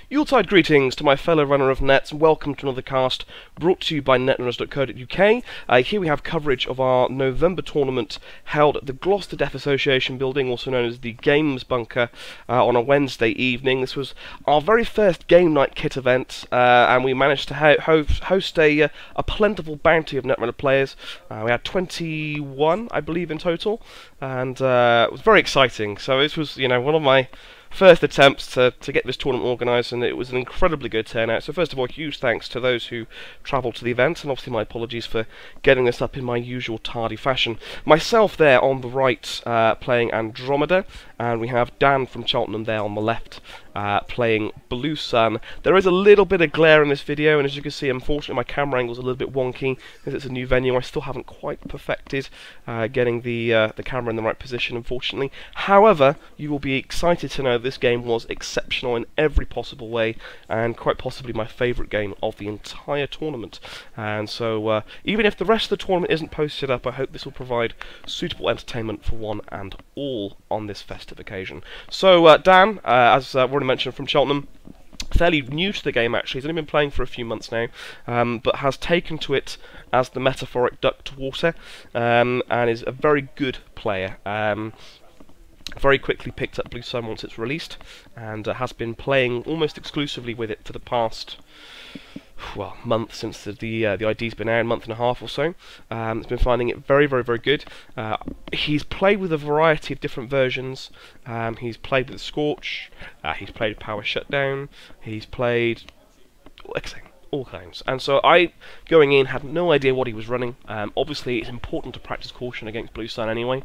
Yuletide greetings to my fellow runner of nets, and welcome to another cast brought to you by Netrunners.co.uk. Here we have coverage of our November tournament held at the Gloucester Deaf Association building, also known as the Games Bunker, on a Wednesday evening. This was our very first game night kit event, and we managed to host a plentiful bounty of Netrunner players. We had 21, I believe, in total, and it was very exciting. So this was, one of my first attempts to get this tournament organised, and it was an incredibly good turnout. So first of all, huge thanks to those who travelled to the event, and obviously my apologies for getting this up in my usual tardy fashion. Myself there on the right playing Andromeda, and we have Dan from Cheltenham there on the left playing Blue Sun. There is a little bit of glare in this video, and as you can see, unfortunately my camera angle is a little bit wonky because it's a new venue. I still haven't quite perfected getting the camera in the right position, unfortunately. However, you will be excited to know this game was exceptional in every possible way, and quite possibly my favourite game of the entire tournament. And so, even if the rest of the tournament isn't posted up, I hope this will provide suitable entertainment for one and all on this festive occasion. So, Dan, as already mentioned, from Cheltenham, fairly new to the game actually. He's only been playing for a few months now, but has taken to it as the metaphoric duck to water, and is a very good player. Very quickly picked up Blue Sun once it's released, and has been playing almost exclusively with it for the past, well, month since the ID's been out, a month and a half or so. Has been finding it very, very, very good. He's played with a variety of different versions. He's played with Scorch, he's played Power Shutdown, he's played all kinds. And so I, going in, had no idea what he was running. Obviously, it's important to practice caution against Blue Sun anyway.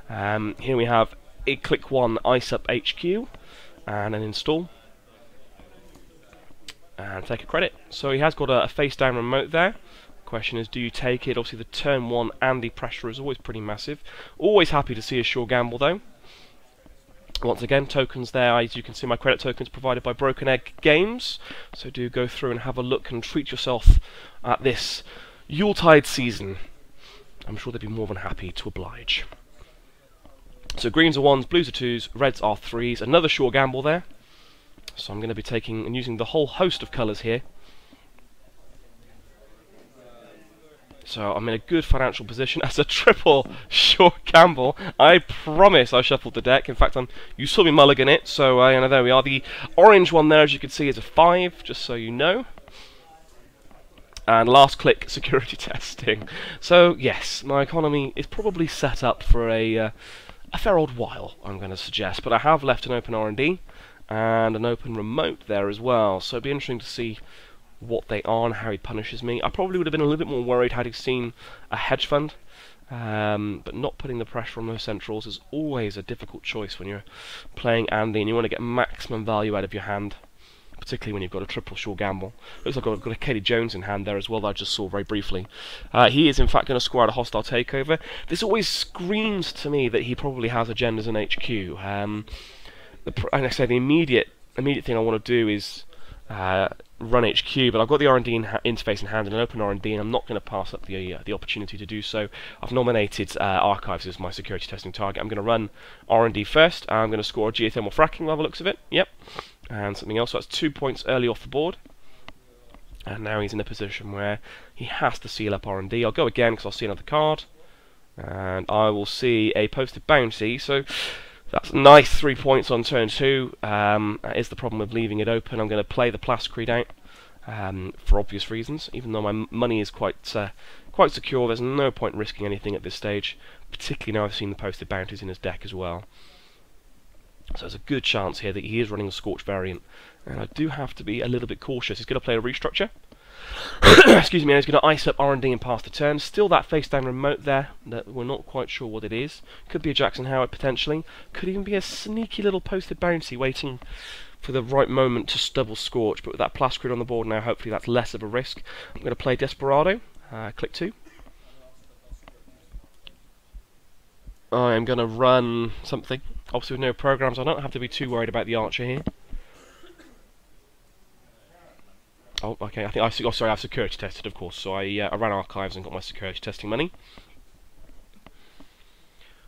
Here we have a click 1 ice up HQ and an install. And take a credit. So he has got a face down remote there. Question is, do you take it? Obviously the turn 1 Andy pressure is always pretty massive. Always happy to see a sure gamble though. Once again, tokens there, as you can see, my credit tokens provided by Broken Egg Games. So do go through and have a look and treat yourself at this Yuletide season. I'm sure they'd be more than happy to oblige. So greens are 1s, blues are 2s, reds are 3s. Another sure gamble there. So I'm going to be taking and using the whole host of colours here. So I'm in a good financial position as a triple sure gamble. I promise I shuffled the deck. In fact, you saw me mulligan it, so there we are. The orange one there, as you can see, is a 5, just so you know. And last click, security testing. So yes, my economy is probably set up for a fair old while, I'm going to suggest. But I have left an open R&D and an open remote there as well, so it'd be interesting to see what they are and how he punishes me. I probably would have been a little bit more worried had he seen a hedge fund, but not putting the pressure on those centrals is always a difficult choice when you're playing Andy and you want to get maximum value out of your hand, particularly when you've got a triple sure gamble. Looks like I've got a Katie Jones in hand there as well that I just saw very briefly. He is in fact going to score out a hostile takeover. This always screams to me that he probably has agendas in HQ. And I say the immediate thing I want to do is run HQ, but I've got the R&D interface in hand and an open R&D, and I'm not going to pass up the opportunity to do so. I've nominated Archives as my security testing target. I'm going to run R&D first, and I'm going to score a geothermal fracking by the looks of it. Yep. And something else, so that's 2 points early off the board. And now he's in a position where he has to seal up R&D. I'll go again because I'll see another card, and I will see a posted bounty. So that's nice, 3 points on turn 2. That is the problem with leaving it open. I'm going to play the Plascreed out for obvious reasons. Even though my money is quite secure, there's no point risking anything at this stage, particularly now I've seen the posted bounties in his deck as well. So there's a good chance here that he is running a Scorch variant, and I do have to be a little bit cautious. He's going to play a restructure. Excuse me, and he's going to ice up R&D and pass the turn. Still that face down remote there, that we're not quite sure what it is. Could be a Jackson Howard potentially. Could even be a sneaky little posted bounty waiting for the right moment to stubble Scorch. But with that Plascreed on the board now, hopefully that's less of a risk. I'm going to play Desperado. Click 2. I am going to run something. Obviously with no programs, I don't have to be too worried about the Archer here. Oh, okay. I think I've security tested, of course. So I ran Archives and got my security testing money.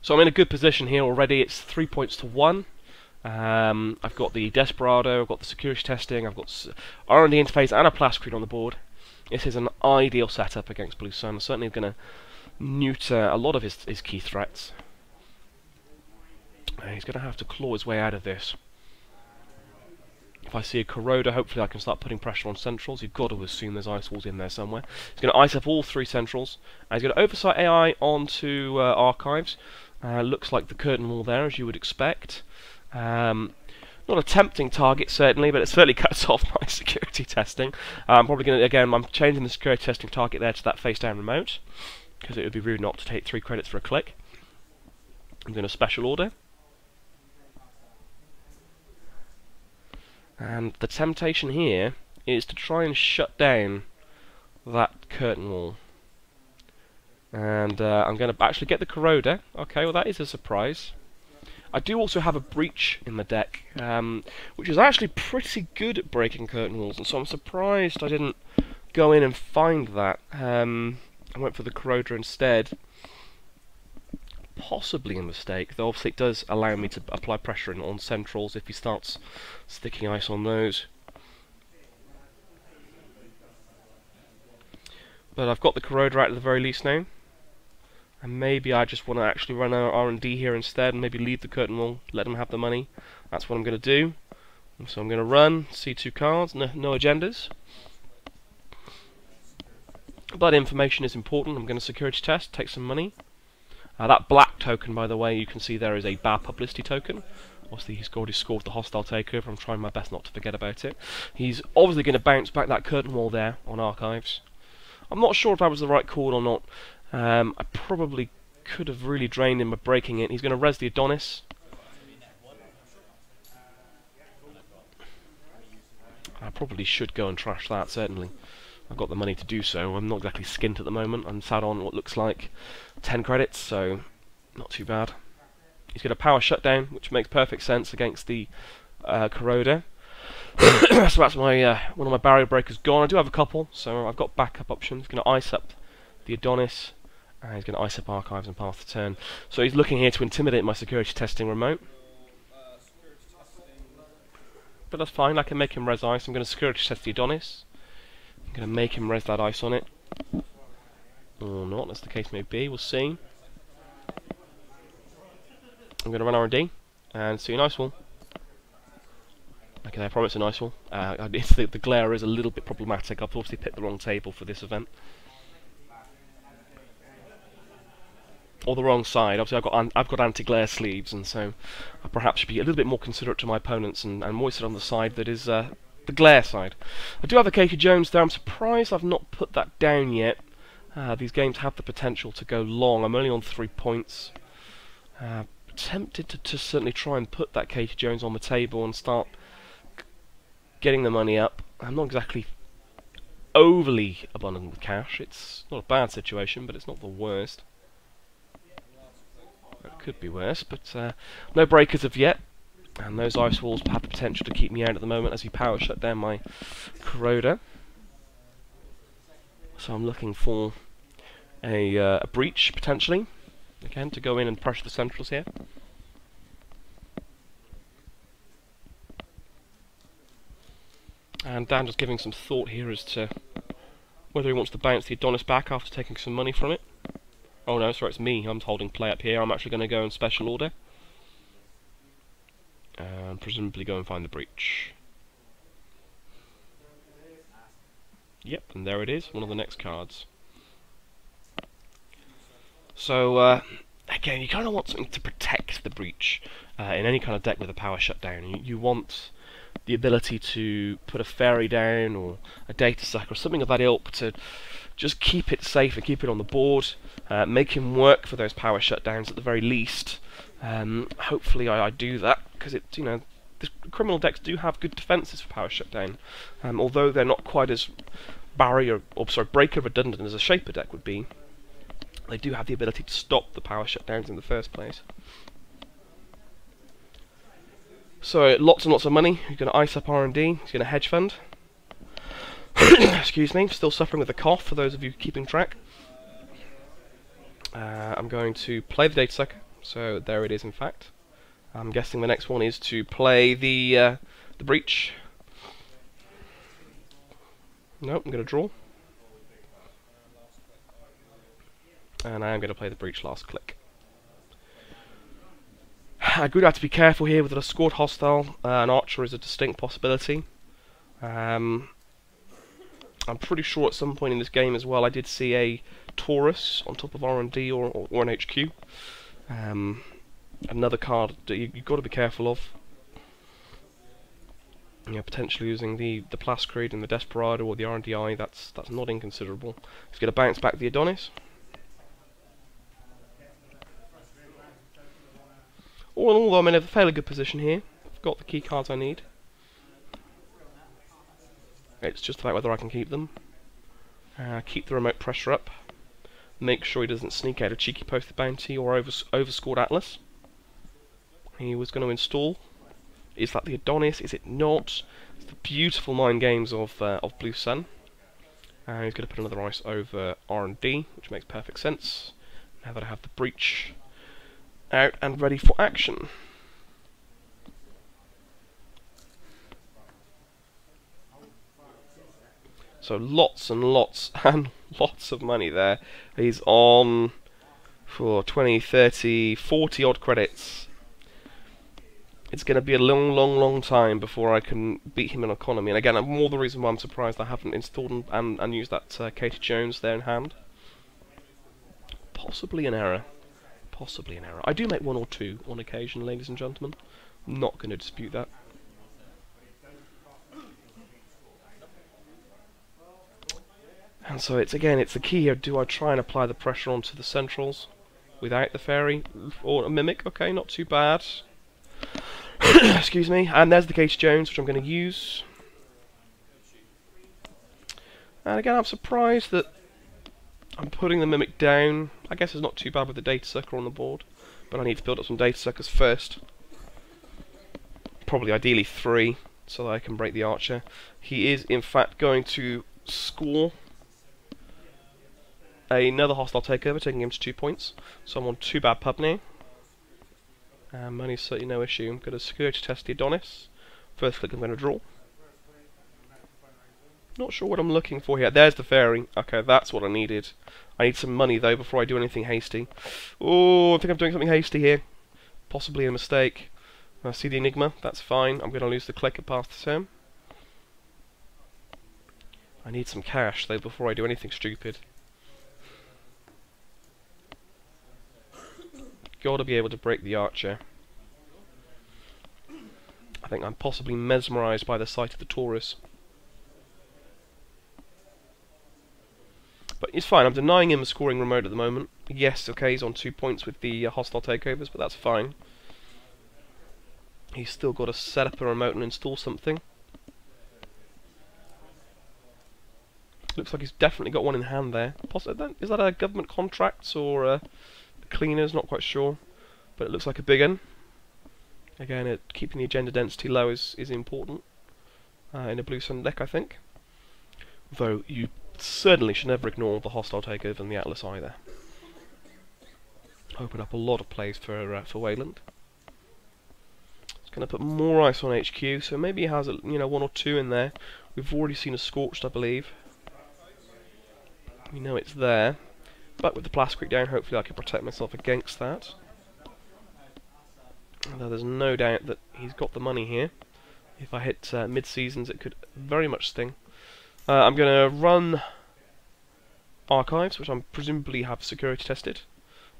So I'm in a good position here already. It's 3 points to 1. I've got the Desperado, I've got the security testing, I've got R&D interface and a plascrete on the board. This is an ideal setup against Blue Sun. I'm certainly going to neuter a lot of his key threats. He's going to have to claw his way out of this. If I see a Corroder, hopefully I can start putting pressure on centrals. You've got to assume there's ice walls in there somewhere. He's going to ice up all 3 centrals. And he's going to oversight AI onto archives. Looks like the curtain wall there, as you would expect. Not a tempting target, certainly, but it certainly cuts off my security testing. I'm probably going to, again, I'm changing the security testing target there to that face-down remote, because it would be rude not to take 3 credits for a click. I'm going to special order. And the temptation here is to try and shut down that curtain wall. And I'm going to actually get the Corroder. Okay, well that is a surprise. I do also have a breach in the deck, which is actually pretty good at breaking curtain walls, and so I'm surprised I didn't go in and find that. I went for the Corroder instead. Possibly a mistake, though obviously it does allow me to apply pressure on centrals if he starts sticking ice on those. But I've got the Corroder out at the very least now. And maybe I just want to actually run our R&D here instead and maybe leave the curtain wall, let them have the money. That's what I'm going to do. And so I'm going to run C2 cards, no agendas. But information is important. I'm going to security test, take some money. That black token, by the way, you can see there is a bad publicity token. Obviously he's already scored the hostile takeover. I'm trying my best not to forget about it. He's obviously going to bounce back that curtain wall there on archives. I'm not sure if that was the right call or not. I probably could have really drained him by breaking it. He's going to res the Adonis. I probably should go and trash that, certainly. I've got the money to do so. I'm not exactly skint at the moment. I'm sat on what looks like 10 credits, so not too bad. He's got a power shutdown, which makes perfect sense against the Corroder. So that's my one of my barrier breakers gone. I do have a couple, so I've got backup options. He's going to ice up the Adonis, and he's going to ice up archives and pass the turn. So he's looking here to intimidate my security testing remote. But that's fine, I can make him res ice. I'm going to security test the Adonis. I'm going to make him res that ice on it. Or not, as the case may be, we'll see. I'm going to run R&D and see an ice wall. Okay, I promise an ice wall. The glare is a little bit problematic. I've obviously picked the wrong table for this event. Or the wrong side. Obviously I've got anti-glare sleeves, and so I perhaps should be a little bit more considerate to my opponents and more sit on the side that is the glare side. I do have a Katie Jones there. I'm surprised I've not put that down yet. These games have the potential to go long. I'm only on 3 points. Tempted to certainly try and put that Katie Jones on the table and start getting the money up. I'm not exactly overly abundant with cash. It's not a bad situation, but it's not the worst. It could be worse, but no breakers of yet. And those ice walls have the potential to keep me out at the moment as we power shut down my Corroder. So I'm looking for a breach, potentially, again, to go in and pressure the centrals here. And Dan just giving some thought here as to whether he wants to bounce the Adonis back after taking some money from it. Oh no, sorry, it's me. I'm holding play up here. I'm actually going to go in special order. And presumably go and find the breach. Yep, and there it is, one of the next cards. So, again, you kind of want something to protect the breach in any kind of deck with a power shutdown. You want the ability to put a fairy down or a data sucker or something of that ilk to just keep it safe and keep it on the board, make him work for those power shutdowns at the very least. Hopefully I do that, because it, you know, the criminal decks do have good defences for power shutdown, although they're not quite as breaker redundant as a shaper deck would be. They do have the ability to stop the power shutdowns in the first place. So lots and lots of money. He's going to ice up R&D. He's going to hedge fund. Excuse me, still suffering with a cough for those of you keeping track. I'm going to play the data sucker. So there it is, in fact. I'm guessing the next one is to play the breach. Nope, I'm going to draw. And I am going to play the breach last click. I do have to be careful here with a scored hostile. An archer is a distinct possibility. I'm pretty sure at some point in this game as well I did see a Taurus on top of R&D or an HQ. Another card that you've got to be careful of. Potentially using the Plascreed and the Desperado or the R&DI, that's not inconsiderable. He's going to bounce back the Adonis. All in all, I'm in a fairly good position here. I've got the key cards I need. It's just about whether I can keep them. Keep the remote pressure up. Make sure he doesn't sneak out a cheeky post the bounty or overscored Atlas. He was going to install. Is that the Adonis? Is it not? It's the beautiful mind games of Blue Sun. He's going to put another ice over R&D, which makes perfect sense. Now that I have the breach out and ready for action. So lots and lots and lots of money there. He's on for 20, 30, 40 odd credits. It's going to be a long time before I can beat him in economy. And again, more the reason why I'm surprised I haven't installed and used that Katie Jones there in hand. Possibly an error. Possibly an error. I do make one or two on occasion, ladies and gentlemen. I'm not going to dispute that. And so it's the key here. Do I try and apply the pressure onto the centrals without the fairy or a mimic? Okay, not too bad. Excuse me. And there's the Katie Jones, which I'm going to use. And again, I'm surprised that I'm putting the mimic down. I guess it's not too bad with the data sucker on the board, but I need to build up some data suckers first. Probably ideally 3, so that I can break the archer. He is in fact going to score another hostile takeover, taking him to 2 points. So I'm on 2 bad pub now. Money's certainly no issue. I'm going to security test the Adonis. First click I'm going to draw. Not sure what I'm looking for here. There's the fairy. Okay, that's what I needed. I need some money though before I do anything hasty. Oh, I think I'm doing something hasty here. Possibly a mistake. I see the Enigma. That's fine. I'm going to lose the clicker past the turn. I need some cash though before I do anything stupid. Gotta be able to break the archer. I think I'm possibly mesmerised by the sight of the Taurus. But it's fine, I'm denying him a scoring remote at the moment. Yes, okay, he's on 2 points with the hostile takeovers, but that's fine. He's still got to set up a remote and install something. Looks like he's definitely got one in hand there. Is that a government contract or a cleaners? Not quite sure. But it looks like a big one. Again, keeping the agenda density low is important in a Blue Sun deck, I think. Though you certainly should never ignore the hostile takeover and the Atlas either. Open up a lot of plays for Weyland. It's going to put more ice on HQ, so maybe he has 1 or 2 in there. We've already seen a Scorched, I believe. We know it's there, but with the Plascreed down, hopefully I can protect myself against that. Although there's no doubt that he's got the money here. If I hit mid-seasons, it could very much sting. I'm going to run Archives, which I presumably have security tested,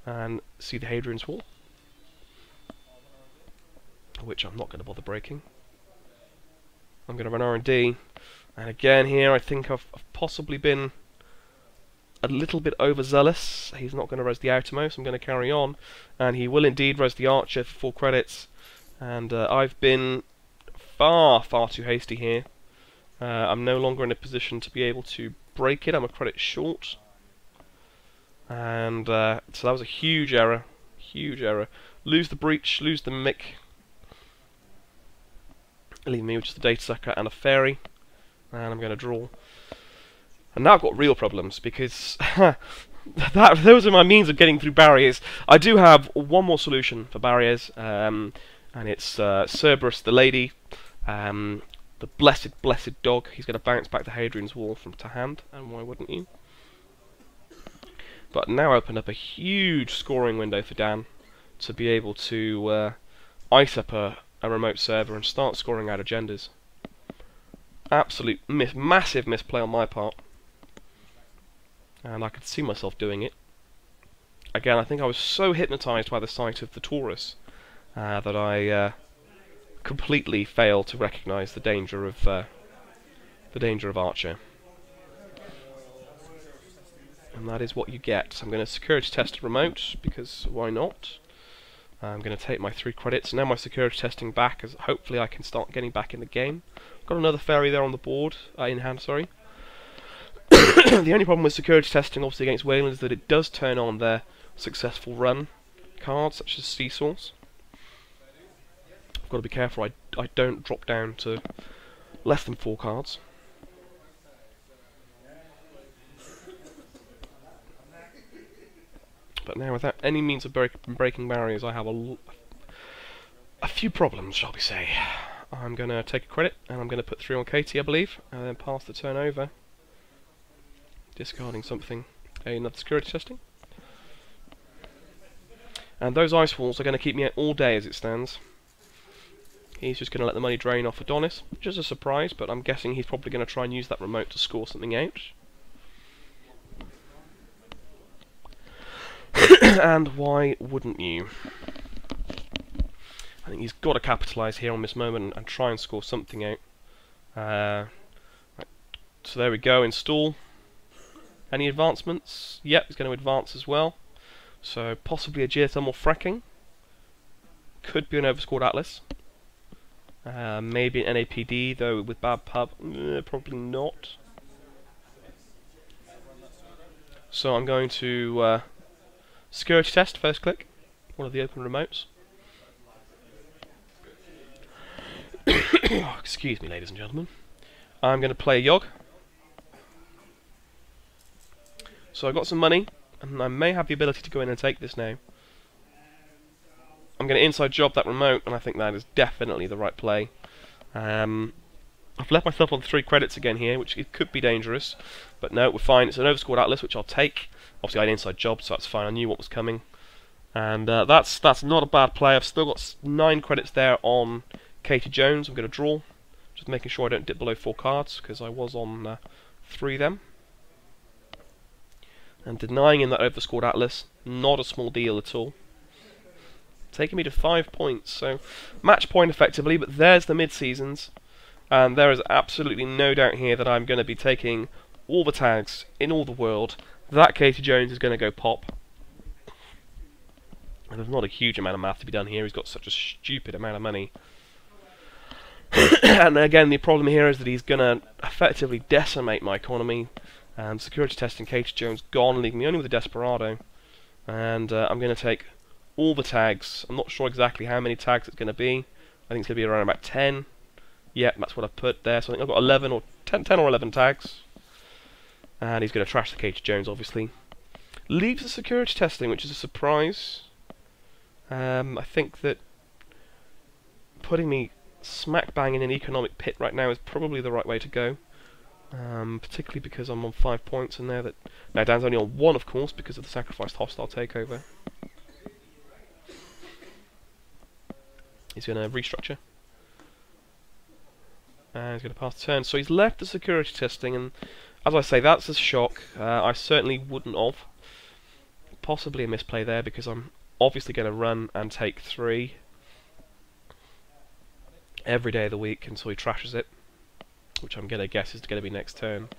and see the Hadrian's Wall, which I'm not going to bother breaking. I'm going to run R&D, and again here I think I've possibly been a little bit overzealous. He's not going to res the outermost, I'm going to carry on, and he will indeed res the archer for 4 credits, and I've been far too hasty here. I'm no longer in a position to be able to break it. I'm a credit short, and so that was a huge error. Lose the breach, lose the mimic, leave me with just a data sucker and a fairy, and I'm going to draw. And now I've got real problems, because those are my means of getting through barriers. I do have one more solution for barriers. And it's Cerberus the lady, the blessed dog. He's going to bounce back to Hadrian's Wall from to hand, and why wouldn't you? But now opened up a huge scoring window for Dan to be able to ice up a remote server and start scoring out agendas. Absolute massive misplay on my part, and I could see myself doing it. Again, I think I was so hypnotised by the sight of the Taurus that I completely failed to recognise the danger of Archer. And that is what you get. I'm going to security test a remote, because why not? I'm going to take my 3 credits. Now my security testing back, as hopefully I can start getting back in the game. Got another ferry there on the board, in hand, sorry. The only problem with security testing, obviously against Weyland, is that it does turn on their successful run cards, such as seesaws. I've got to be careful I don't drop down to less than 4 cards. But now, without any means of breaking barriers, I have a few problems, shall we say. I'm going to take a credit, and I'm going to put 3 on Katie, I believe, and then pass the turn over. Discarding something. Another security testing. And those ice walls are going to keep me out all day as it stands. He's just going to let the money drain off Adonis, which is a surprise, but I'm guessing he's probably going to try and use that remote to score something out. And why wouldn't you? I think he's got to capitalise here on this moment and try and score something out. Right. So there we go, install. Any advancements? Yep, he's going to advance as well. So possibly a geothermal fracking. Could be an overscored Atlas. Maybe an NAPD, though with bad pub. Probably not. So I'm going to security test, first click. One of the open remotes. Excuse me, ladies and gentlemen. I'm going to play a Yogg. So I've got some money, and I may have the ability to go in and take this now. I'm going to inside job that remote, and I think that is definitely the right play. I've left myself on 3 credits again here, which it could be dangerous, but no, we're fine. It's an overscored Atlas, which I'll take. Obviously I had inside job, so that's fine. I knew what was coming, and that's not a bad play. I've still got 9 credits there on Katie Jones. I'm going to draw, just making sure I don't dip below 4 cards, because I was on 3 then. And denying him that overscored Atlas, not a small deal at all. Taking me to 5 points, so match point effectively, but there's the mid-seasons. And there is absolutely no doubt here that I'm going to be taking all the tags in all the world. That Katie Jones is going to go pop. And there's not a huge amount of math to be done here. He's got such a stupid amount of money. And again, the problem here is that he's going to effectively decimate my economy. Security testing Katie Jones gone, leaving me only with a Desperado. And I'm going to take all the tags. I'm not sure exactly how many tags it's going to be. I think it's going to be around about 10. Yep, that's what I've put there. So I think I've got 11 or 10 or 11 tags. And he's going to trash the Katie Jones, obviously. Leaves the security testing, which is a surprise. I think that putting me smack bang in an economic pit right now is probably the right way to go. Particularly because I'm on 5 points and now Dan's only on 1, of course, because of the sacrificed hostile takeover. He's going to restructure. And he's going to pass the turn. So he's left the security testing, and as I say, that's a shock. I certainly wouldn't have. Possibly a misplay there, because I'm obviously going to run and take 3 every day of the week until he trashes it, which I'm going to guess is going to be next turn.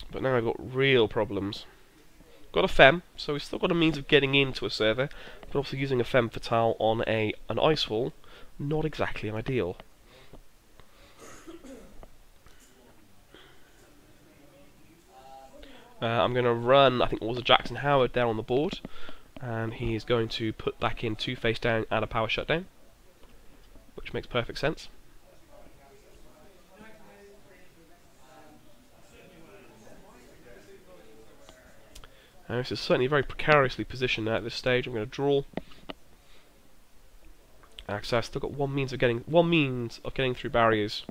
But now I've got real problems. Got a Fem, so we've still got a means of getting into a server, but also using a Femme Fatale on an ice wall, not exactly ideal. I'm going to run, I think it was a Jackson Howard there on the board, and he's going to put back in 2 face down and a power shutdown, which makes perfect sense. This is certainly very precariously positioned at this stage. I'm going to draw. So I've still got one means of getting through barriers,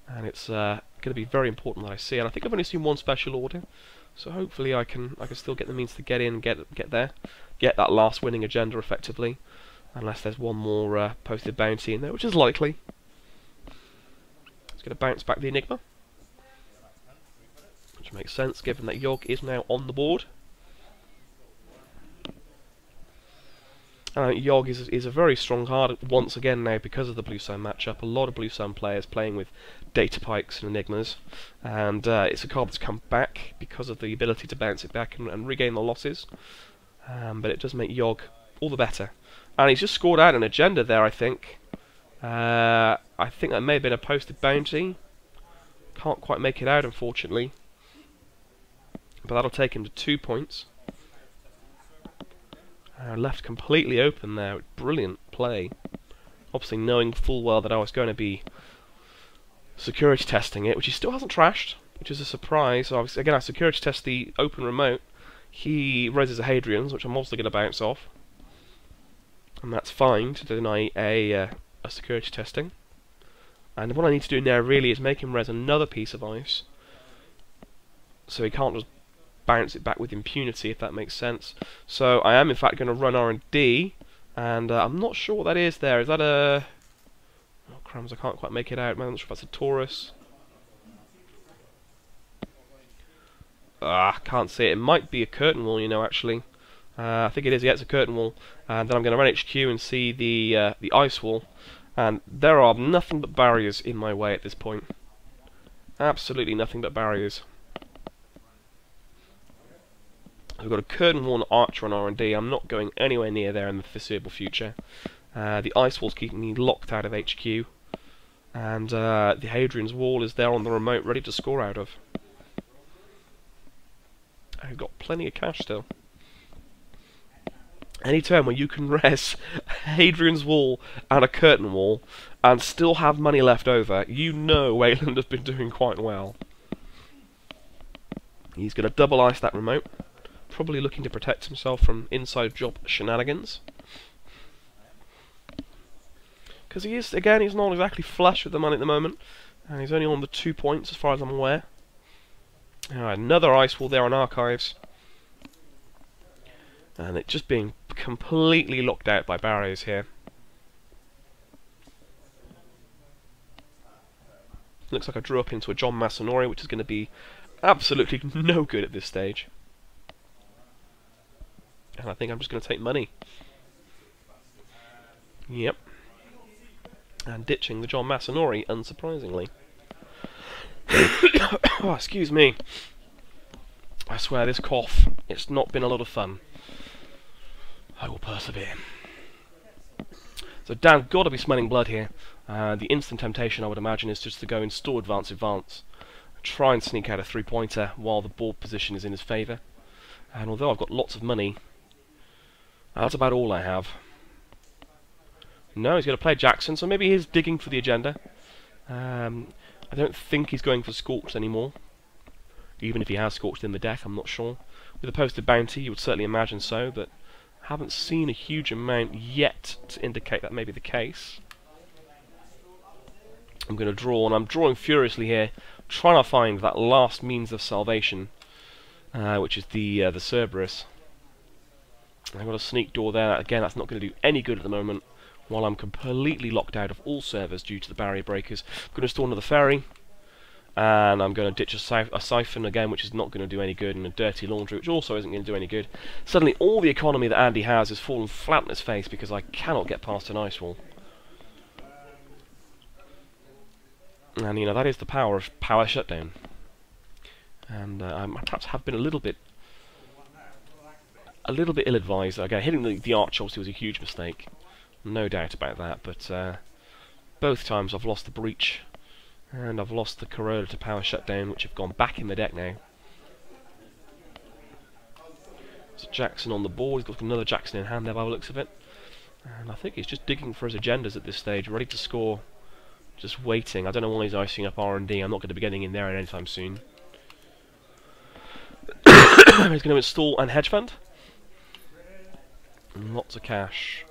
and it's going to be very important that I see. And I think I've only seen one special order, so hopefully I can still get the means to get in, and get there, get that last winning agenda effectively, unless there's one more posted bounty in there, which is likely. It's going to bounce back the Enigma, which makes sense given that Yogg is now on the board. Yogg is a very strong card once again now because of the Blue Sun matchup. A lot of Blue Sun players playing with Data Pikes and Enigmas, and it's a card that's come back because of the ability to bounce it back and regain the losses. But it does make Yogg all the better. And he's just scored out an agenda there, I think. I think that may have been a posted bounty. Can't quite make it out, unfortunately. But that'll take him to 2 points. Left completely open there. Brilliant play. Obviously knowing full well that I was going to be security testing it, which he still hasn't trashed, which is a surprise. So again, I security test the open remote. He raises a Hadrian's, which I'm also going to bounce off. And that's fine to deny a security testing. And what I need to do now really is make him res another piece of ice, so he can't just bounce it back with impunity, if that makes sense. So I am in fact going to run R&D, and I'm not sure what that is there. Is that a... oh crumbs, I can't quite make it out. I'm not sure if that's a Taurus. Can't see it. It might be a curtain wall, you know, actually. I think it is. Yeah, it's a curtain wall. And then I'm going to run HQ and see the ice wall. And there are nothing but barriers in my way at this point. Absolutely nothing but barriers. We've got a curtain wall and archer on R&D. I'm not going anywhere near there in the foreseeable future. The ice wall's keeping me locked out of HQ. And the Hadrian's wall is there on the remote, ready to score out of. I've got plenty of cash still. Any turn where you can res Hadrian's wall and a curtain wall and still have money left over, you know Weyland has been doing quite well. He's going to double ice that remote, probably looking to protect himself from inside job shenanigans. Because he is, again, he's not exactly flush with the money at the moment, and he's only on the 2 points as far as I'm aware. Another ice wall there on archives. And it just being completely locked out by barriers here. Looks like I drew up into a John Masonori, which is going to be absolutely no good at this stage. And I think I'm just going to take money. Yep. And ditching the John Masonori, unsurprisingly. Oh, excuse me. I swear, this cough, it's not been a lot of fun. I will persevere. So Dan's got to be smelling blood here. The instant temptation, I would imagine, is just to go install advance, try and sneak out a 3-pointer while the board position is in his favour. And although I've got lots of money, that's about all I have. No, he's going to play Jackson, so maybe he's digging for the agenda. I don't think he's going for Scorched anymore. Even if he has Scorched in the deck, I'm not sure. With a posted bounty, you would certainly imagine so, but haven't seen a huge amount yet to indicate that may be the case. I'm going to draw, and I'm drawing furiously here, trying to find that last means of salvation, which is the Cerberus. I've got a sneak door there. Again, that's not going to do any good at the moment, while I'm completely locked out of all servers due to the barrier breakers. I'm going to install another ferry, and I'm going to ditch a siphon again, which is not going to do any good, and a dirty laundry, which also isn't going to do any good. Suddenly all the economy that Andy has has fallen flat on its face because I cannot get past an ice wall. And you know, that is the power of power shutdown. And I perhaps have been a little bit ill-advised. Again, hitting the arch obviously was a huge mistake, no doubt about that, but both times I've lost the breach. And I've lost the Corolla to power shutdown, which have gone back in the deck now. So Jackson on the board. He's got another Jackson in hand there by the looks of it. And I think he's just digging for his agendas at this stage, ready to score. Just waiting. I don't know why he's icing up R&D. I'm not going to be getting in there anytime soon. He's going to install an hedge fund. And lots of cash.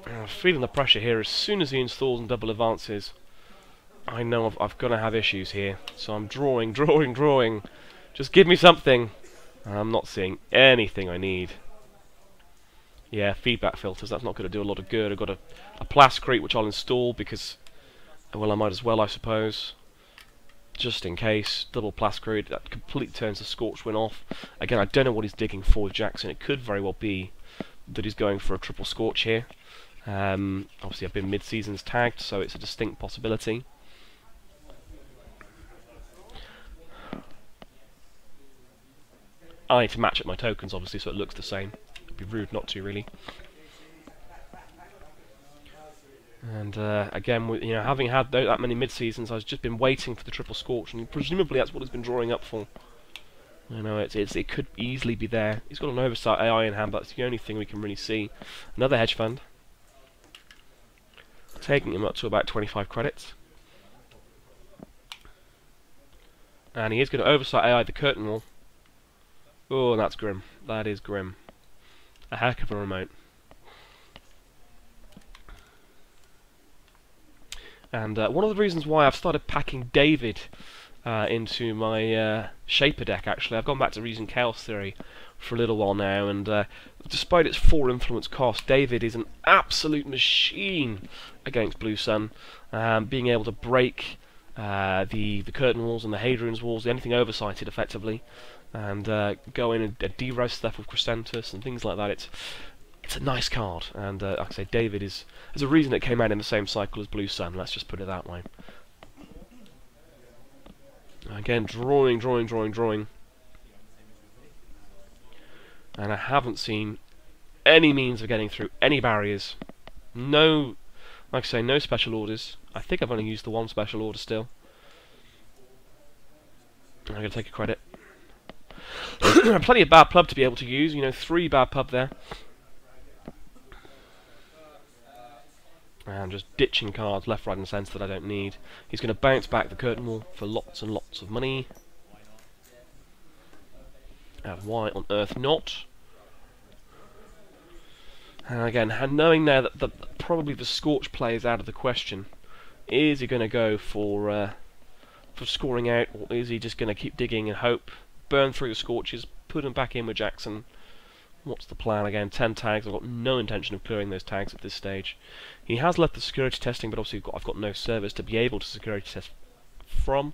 I'm feeling the pressure here. As soon as he installs and double advances, I know I've got to have issues here. So I'm drawing. Just give me something. I'm not seeing anything I need. Yeah, feedback filters. That's not going to do a lot of good. I've got a plascrete which I'll install because, well, I might as well, I suppose. Just in case. Double plascrete. That completely turns the Scorchwind off. Again, I don't know what he's digging for with Jackson. It could very well be that he's going for a triple Scorch here. Obviously, I've been mid-seasons tagged, so it's a distinct possibility. I need to match up my tokens, obviously, so it looks the same. It'd be rude not to, really. And again, you know, having had that many mid-seasons, I've just been waiting for the triple Scorch, and presumably that's what he's been drawing up for. You know, it could easily be there. He's got an oversight AI in hand, but that's the only thing we can really see. Another hedge fund. Taking him up to about 25 credits. And he is going to oversight AI the curtain wall. Oh, that's grim. That is grim. A heck of a remote. And one of the reasons why I've started packing David into my Shaper deck, actually, I've gone back to using Chaos Theory for a little while now, and despite its 4 influence cost, David is an absolute machine against Blue Sun, being able to break the curtain walls and the Hadrian's walls, anything oversighted effectively, and go in and de-res stuff with Crescentus and things like that. It's a nice card, and like I say, David is... There's a reason it came out in the same cycle as Blue Sun, let's just put it that way. Again, drawing. And I haven't seen any means of getting through any barriers. No, like I say, no special orders. I think I've only used the one special order still. I'm going to take a credit. Plenty of bad pub to be able to use, you know, 3 bad pub there. And just ditching cards left, right and centre that I don't need. He's going to bounce back the curtain wall for lots and lots of money. And why on earth not? And again, knowing now that probably the Scorch play is out of the question, is he going to go for scoring out, or is he just going to keep digging and hope, burn through the Scorches, put them back in with Jackson? What's the plan again? 10 tags. I've got no intention of clearing those tags at this stage. He has left the security testing, but obviously I've got no service to be able to security test from.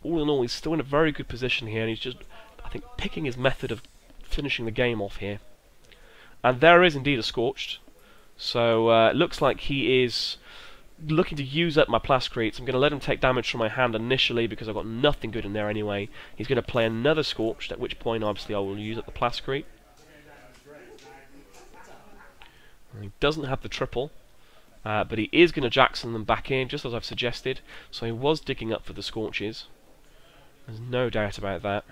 All in all, he's still in a very good position here, and he's just, I think, picking his method of finishing the game off here. And there is indeed a Scorched. So it looks like he is looking to use up my Plascretes. I'm going to let him take damage from my hand initially because I've got nothing good in there anyway. He's going to play another Scorched, at which point obviously I will use up the Plascrete. He doesn't have the triple, but he is going to Jackson them back in, just as I've suggested. So he was digging up for the Scorches. There's no doubt about that.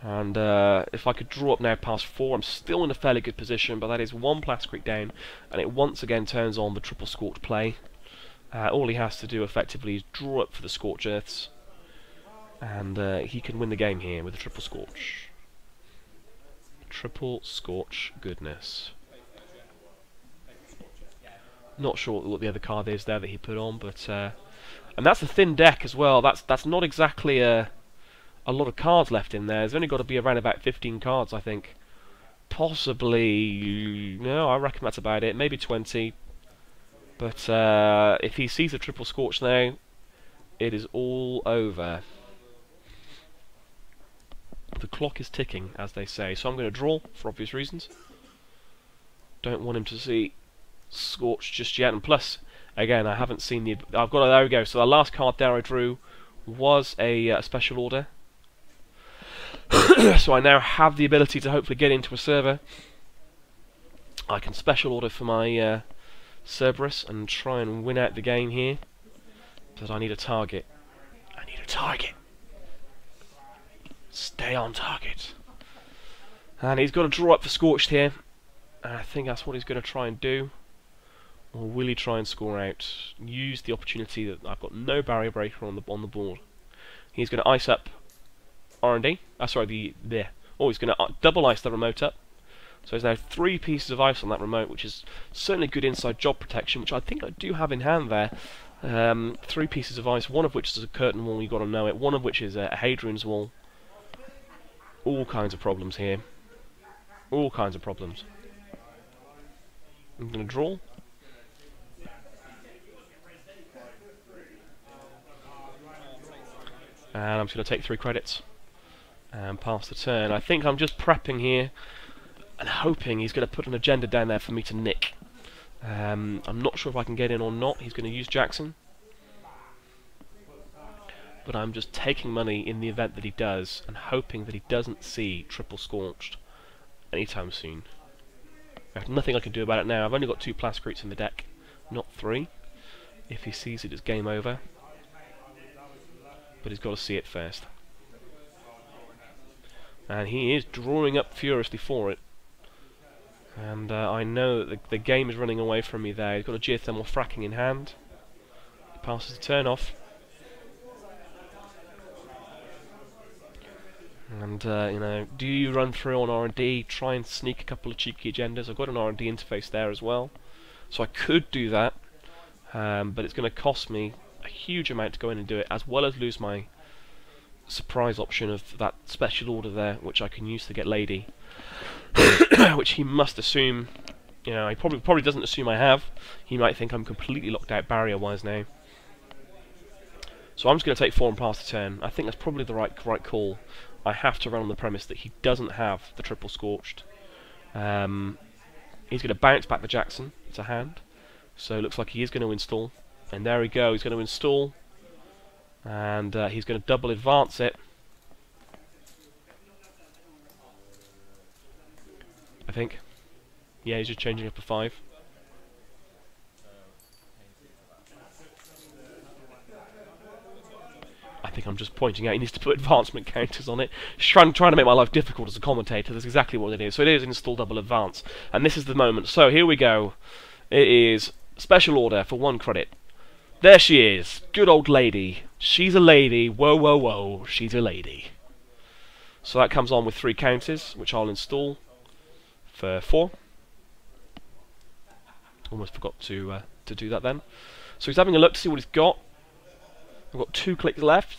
And if I could draw up now past 4, I'm still in a fairly good position, but that is 1 Plascrete down, and it once again turns on the triple Scorch play. All he has to do effectively is draw up for the Scorch Earths, and he can win the game here with a triple Scorch. Triple Scorch goodness. Not sure what the other card is there that he put on, but and that's a thin deck as well. That's not exactly a lot of cards left in there. There's only got to be around about 15 cards, I think. Possibly, no, I reckon that's about it. Maybe 20. But if he sees a triple Scorch now, it is all over. The clock is ticking, as they say. So I'm going to draw for obvious reasons. Don't want him to see Scorch just yet, and plus, again, I haven't seen the... I've got... There we go. So the last card there I drew was a special order. So I now have the ability to hopefully get into a server. I can special order for my Cerberus and try and win out the game here. But I need a target. I need a target. Stay on target. And he's got to draw up for Scorched here. And I think that's what he's going to try and do. Or will he try and score out? Use the opportunity that I've got no barrier breaker on the board. He's going to ice up R&D. Sorry, oh, he's going to double ice the remote up. So there's now 3 pieces of ice on that remote, which is certainly good inside job protection, which I think I do have in hand there. 3 pieces of ice, one of which is a curtain wall, you've got to know it, one of which is a Hadrian's wall. All kinds of problems here. All kinds of problems. I'm going to draw. And I'm just going to take 3 credits and pass the turn. I think I'm just prepping here and hoping he's going to put an agenda down there for me to nick. I'm not sure if I can get in or not. He's going to use Jackson. But I'm just taking money in the event that he does and hoping that he doesn't see triple scorched anytime soon. There's nothing I can do about it now. I've only got 2 Plascretes in the deck, not 3. If he sees it, it's game over. But he's got to see it first. And he is drawing up furiously for it. And I know that the game is running away from me there. He's got a geothermal fracking in hand. He passes the turn off. And, you know, do you run through on R&D, try and sneak a couple of cheeky agendas? I've got an R&D interface there as well. So I could do that. But it's going to cost me a huge amount to go in and do it, as well as lose my surprise option of that special order there, which I can use to get Lady. Which he must assume, you know, he probably doesn't assume I have. He might think I'm completely locked out barrier-wise now. So I'm just going to take 4 and pass the turn. I think that's probably the right call. I have to run on the premise that he doesn't have the triple scorched. He's going to bounce back the Jackson. It's a hand. So it looks like he is going to install. And there we go, he's going to install. And he's going to double advance it. I think. Yeah, he's just changing up to 5. I think I'm just pointing out he needs to put advancement counters on it. Just trying to make my life difficult as a commentator. That's exactly what it is. So it is install double advance. And this is the moment. So here we go. It is special order for 1 credit. There she is. Good old lady. She's a lady. Whoa, whoa, whoa. She's a lady. So that comes on with 3 counters, which I'll install for 4. Almost forgot to do that then. So he's having a look to see what he's got. I've got 2 clicks left.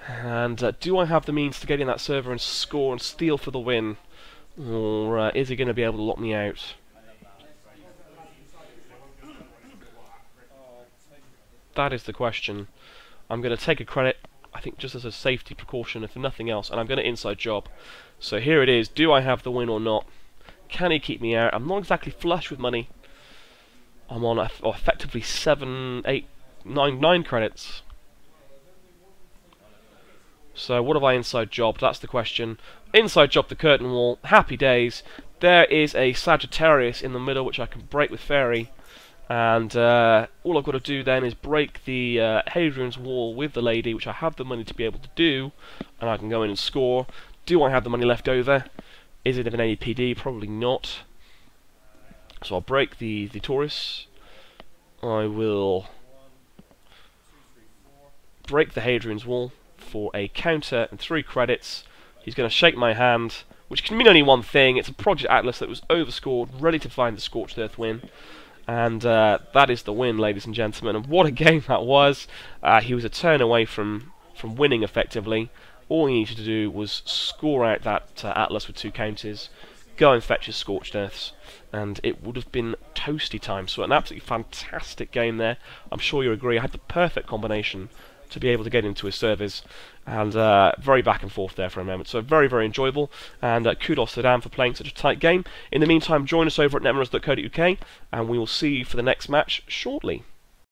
And do I have the means to get in that server and score and steal for the win? Or is he going to be able to lock me out? That is the question. I'm going to take a credit, I think just as a safety precaution, if nothing else, and I'm going to inside job. So here it is. Do I have the win or not? Can he keep me out? I'm not exactly flush with money. I'm on effectively 7, 8, 9 credits. So what have I inside jobbed? That's the question. Inside job the curtain wall. Happy days. There is a Sagittarius in the middle which I can break with Fairy. And all I've got to do then is break the Hadrian's wall with the lady, which I have the money to be able to do, and I can go in and score. Do I have the money left over? Is it of an APD? Probably not. So I'll break the Taurus. I will break the Hadrian's wall for a counter and 3 credits. He's going to shake my hand, which can mean only one thing. It's a Project Atlas that was overscored, ready to find the Scorched Earth win. And that is the win, ladies and gentlemen. And what a game that was. He was a turn away from winning, effectively. All he needed to do was score out that Atlas with 2 counters, go and fetch his Scorched Earths, and it would have been toasty time. So an absolutely fantastic game there. I'm sure you agree. I had the perfect combination to be able to get into his servers, and very back and forth there for a moment. So very, very enjoyable, and kudos to Dan for playing such a tight game. In the meantime, join us over at Netrunners.co.uk, and we will see you for the next match shortly.